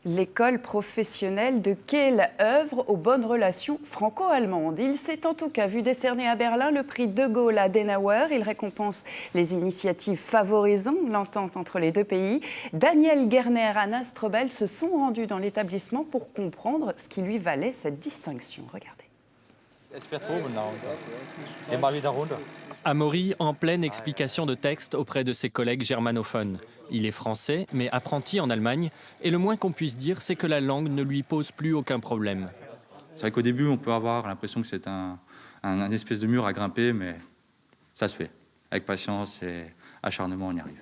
L'école professionnelle de Kehl œuvre aux bonnes relations franco-allemandes. Il s'est en tout cas vu décerner à Berlin le prix De Gaulle Adenauer. Il récompense les initiatives favorisant l'entente entre les deux pays. Daniel Gerner, Anna Strobel se sont rendus dans l'établissement pour comprendre ce qui lui valait cette distinction. Regardez. Amaury en pleine explication de texte auprès de ses collègues germanophones. Il est français, mais apprenti en Allemagne, et le moins qu'on puisse dire, c'est que la langue ne lui pose plus aucun problème. C'est vrai qu'au début, on peut avoir l'impression que c'est un espèce de mur à grimper, mais ça se fait. Avec patience et acharnement, on y arrive.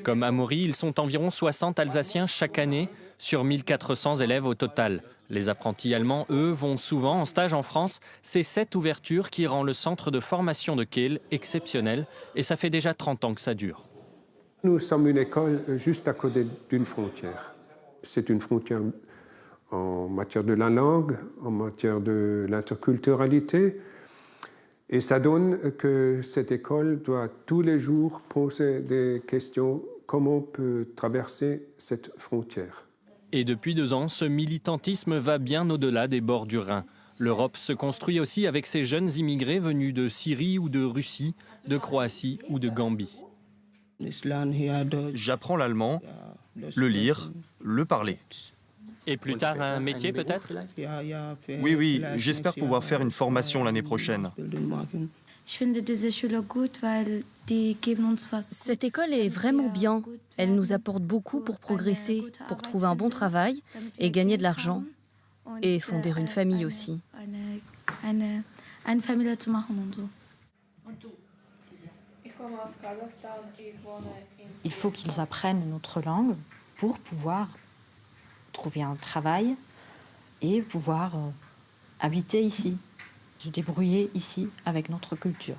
Comme Amaury, ils sont environ 60 Alsaciens chaque année, sur 1400 élèves au total. Les apprentis allemands, eux, vont souvent en stage en France. C'est cette ouverture qui rend le centre de formation de Kehl exceptionnel, et ça fait déjà 30 ans que ça dure. Nous sommes une école juste à côté d'une frontière. C'est une frontière en matière de la langue, en matière de l'interculturalité. Et ça donne que cette école doit tous les jours poser des questions. Comment on peut traverser cette frontière? Et depuis 2 ans, ce militantisme va bien au-delà des bords du Rhin. L'Europe se construit aussi avec ces jeunes immigrés venus de Syrie ou de Russie, de Croatie ou de Gambie. J'apprends l'allemand, le lire, le parler. Et plus tard, un métier peut-être? Oui, j'espère pouvoir faire une formation l'année prochaine. Cette école est vraiment bien. Elle nous apporte beaucoup pour progresser, pour trouver un bon travail et gagner de l'argent. Et fonder une famille aussi. Il faut qu'ils apprennent notre langue pour pouvoir trouver un travail et pouvoir habiter ici, se débrouiller ici avec notre culture.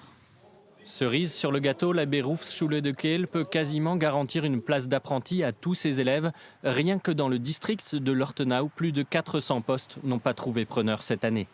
Cerise sur le gâteau, la Berufsschule de Kehl peut quasiment garantir une place d'apprenti à tous ses élèves. Rien que dans le district de Lortenau, plus de 400 postes n'ont pas trouvé preneur cette année.